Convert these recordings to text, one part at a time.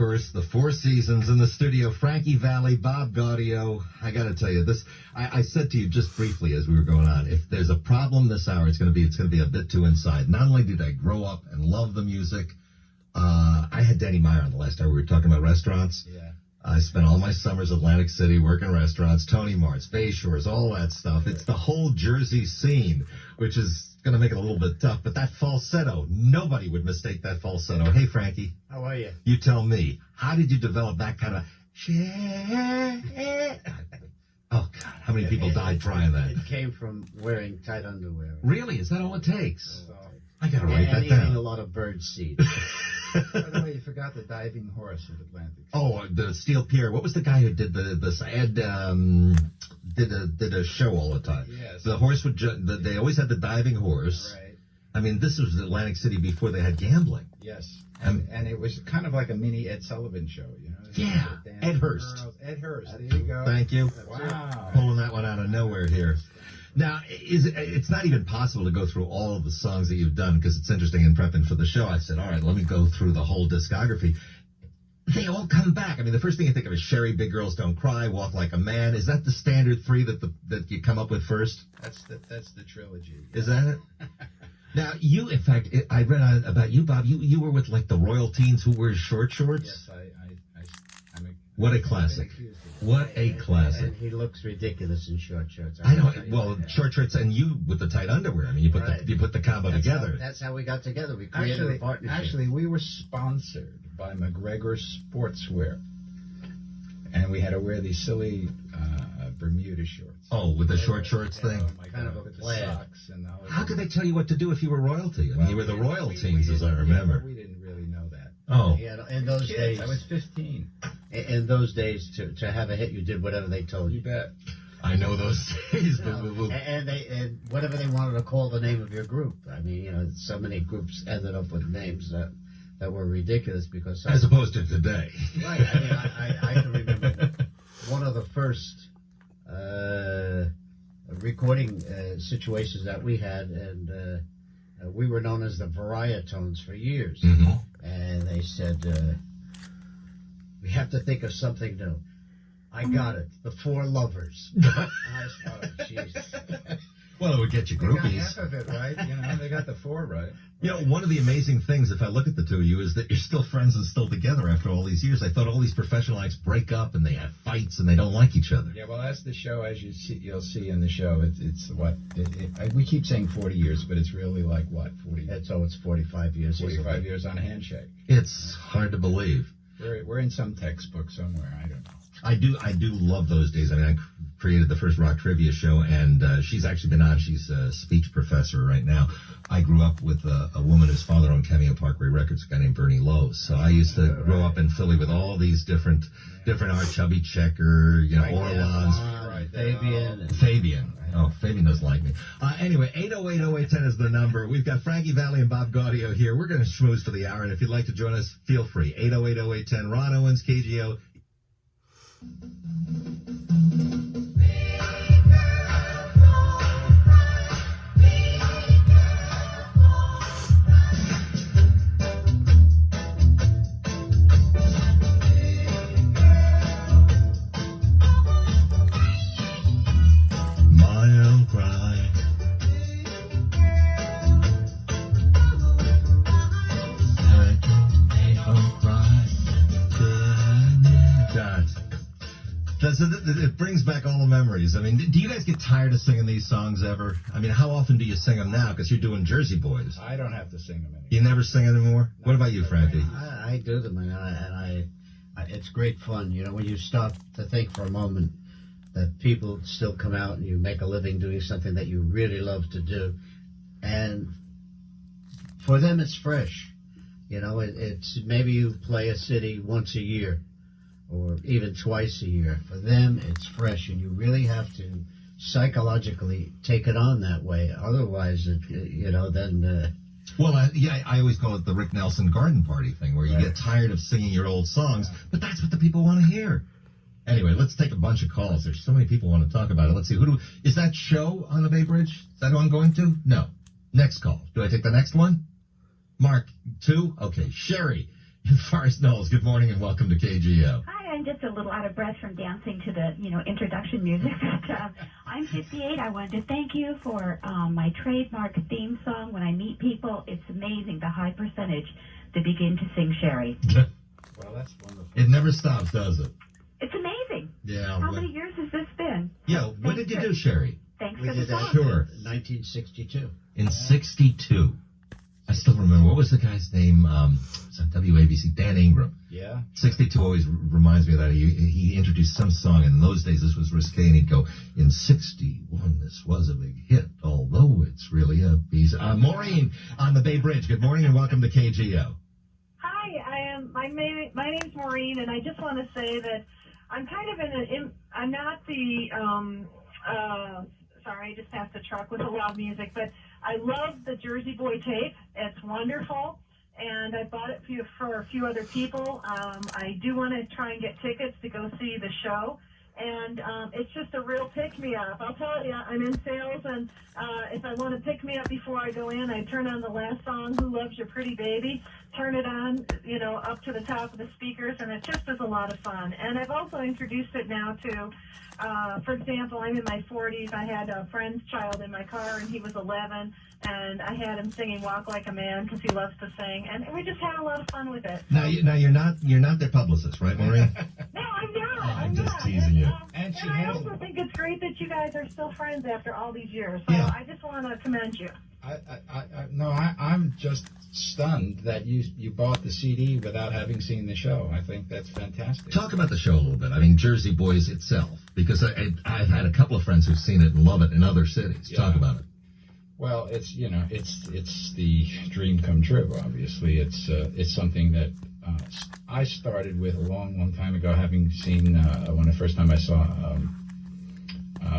course, the Four Seasons in the studio. Frankie, Valli, Bob Gaudio. I got to tell you this. I said to you just briefly as we were going on, if there's a problem this hour, it's going to be a bit too inside. Not only did I grow up and love the music, I had Danny Meyer on the last hour. We were talking about restaurants. Yeah. I spent all my summers in Atlantic City working restaurants, Tony Mart's, Bay Shores, all that stuff. It's the whole Jersey scene, which is going to make it a little bit tough. But that falsetto, nobody would mistake that falsetto. Hey, Frankie. How are you? You tell me. How did you develop that kind of... Oh, God. How many people died trying that? It came from wearing tight underwear. Really? Is that all it takes? So, I got to write that eating down. a lot of bird seed. By the way, you forgot the diving horse of Atlantic. Oh, the Steel Pier. What was the guy who did this? Ed did a show all the time. Yes. The horse would. They always had the diving horse. Right. I mean, this was Atlantic City before they had gambling. Yes. And it was kind of like a mini Ed Sullivan show, you know? Yeah. Ed Hurst. Ed Hurst. There you go. Thank you. Wow. Pulling that one out of nowhere here. Now, it's not even possible to go through all of the songs that you've done because it's interesting in prepping for the show. I said, all right, let me go through the whole discography. They all come back. I mean, the first thing you think of is Sherry, Big Girls Don't Cry, Walk Like a Man. Is that the standard three that you come up with first? That's the trilogy. Is that it? Now, you, in fact, I read about you, Bob. You were with like the Royal Teens who wear short shorts. Yes, I'm What a classic. What a classic. And he looks ridiculous in short shorts. I know. Well, short shorts and you with the tight underwear. I mean, you put the combo together. That's how we got together. We created a partnership. Actually, we were sponsored by McGregor Sportswear, and we had to wear these silly Bermuda shorts. Oh, with the short shorts thing? Oh my Kind God, of a with the plaid. socks and the whole How could thing. they tell you what to do if you were royalty? I mean, you were the Royal we Teens, as I didn't- remember. Yeah, we didn't really know that. Oh. Yeah, in those Kids, days, I was 15. in those days, to have a hit, you did whatever they told You you. bet. I know those days. And whatever they wanted to call the name of your group. I mean, you know, so many groups ended up with names that were ridiculous because. As opposed to today. Right. I mean, I can remember one of the first recording situations that we had, and we were known as the Variatones for years. Mm-hmm. And they said, we have to think of something new. I got it. The Four Lovers. I said, oh, jeez. Well, it would get you They got groupies. half of it right. You know, they got the 4 right. You know, one of the amazing things, if I look at the two of you, is that you're still friends and still together after all these years. I thought all these professional acts break up and they have fights and they don't like each other. Yeah, well, that's the show. As you'll see in the show, we keep saying 40 years, but it's really like what 40? It's 45 years. 45 years on a handshake. It's hard to believe. We're in some textbook somewhere. I don't know. I do love those days. I mean, I created the first rock trivia show, and she's actually been on. She's a speech professor right now. I grew up with a woman whose father owned Cameo Parkway Records, a guy named Bernie Lowe. So I used to grow up in Philly with all these different art, Chubby Checker, you know, Orlons. Fabian. Oh, Fabian doesn't like me. Anyway, 808-0810 is the number. We've got Frankie, Valli, and Bob Gaudio here. We're going to schmooze for the hour, and if you'd like to join us, feel free. 808-0810. Ron Owens, KGO. It brings back all the memories. I mean, do you guys get tired of singing these songs ever? I mean, how often do you sing them now? Because you're doing Jersey Boys. I don't have to sing them anymore. You never sing anymore? What about you, Frankie? I do them, and I it's great fun. You know, when you stop to think for a moment that people still come out and you make a living doing something that you really love to do, and for them it's fresh. You know, it's maybe you play a city once a year, or even twice a year. For them, it's fresh, and you really have to psychologically take it on that way. Otherwise, then... Well, I always call it the Rick Nelson garden party thing, where you get tired of singing your old songs, but that's what the people want to hear. Anyway, let's take a bunch of calls. There's so many people want to talk about it. Let's see. Is that show on the Bay Bridge? Is that who I'm going to? No. Next call. Do I take the next one? Mark, 2? Okay. Sherry. in Forest Knolls. Good morning and welcome to KGO. Hi, I'm just a little out of breath from dancing to the, introduction music. But, I'm 58. I wanted to thank you for my trademark theme song. When I meet people, it's amazing the high percentage that begin to sing Sherry. Well, that's wonderful. It never stops, does it? It's amazing. Yeah. How many years has this been? Yeah, what did you do, Sherry? Thanks We for the did that song. Sure. in 1962. In 62. I still remember. What was the guy's name? Was that WABC? Dan Ingram. Yeah. 62 always reminds me of that. He introduced some song, and in those days this was risque, and he'd go, in 61 this was a big hit, although it's really a piece. Maureen on the Bay Bridge. Good morning and welcome to KGO. Hi, my name's Maureen, and I just want to say that I'm kind of I'm not the sorry, I just passed a truck with a loud music, but I love the Jersey Boy tape. It's wonderful, and I bought it for a few other people. I do want to try and get tickets to go see the show, and it's just a real pick-me-up. I'll tell you, I'm in sales, and if I want to pick me up before I go in, I turn on the last song, Who Loves Your Pretty Baby, turn it on, up to the top of the speakers, and it just is a lot of fun. And I've also introduced it now to, for example, I'm in my 40s. I had a friend's child in my car, and he was 11, and I had him singing Walk Like a Man because he loves to sing, and we just had a lot of fun with it. Now you're not their publicist, right, Maureen? No, I'm not. I'm just not. teasing you. And she I has. also think it's great that you guys are still friends after all these years. So Yeah. I just want to commend you. I'm just stunned that you bought the CD without having seen the show. I think that's fantastic. Talk about the show a little bit. I mean, Jersey Boys itself, because I've had a couple of friends who've seen it and love it in other cities. Yeah. Talk about it. Well, it's the dream come true. Obviously, it's something that I started with a long time ago, having seen when the first time I saw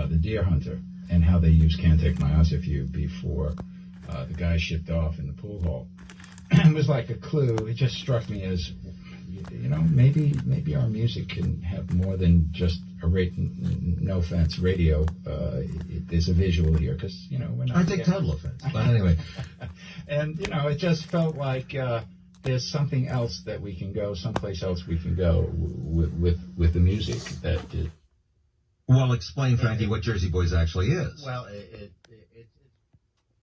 The Deer Hunter and how they used Can't Take My Eyes Off You before the guy shipped off in the pool hall. It was like a clue. It just struck me as, maybe our music can have more than just no offense, radio. There's a visual here because we're not. I take total offense, but anyway. And it just felt like there's something else that we can go, someplace else we can go with the music that. Well, explain, Frankie, what Jersey Boys actually is. Well,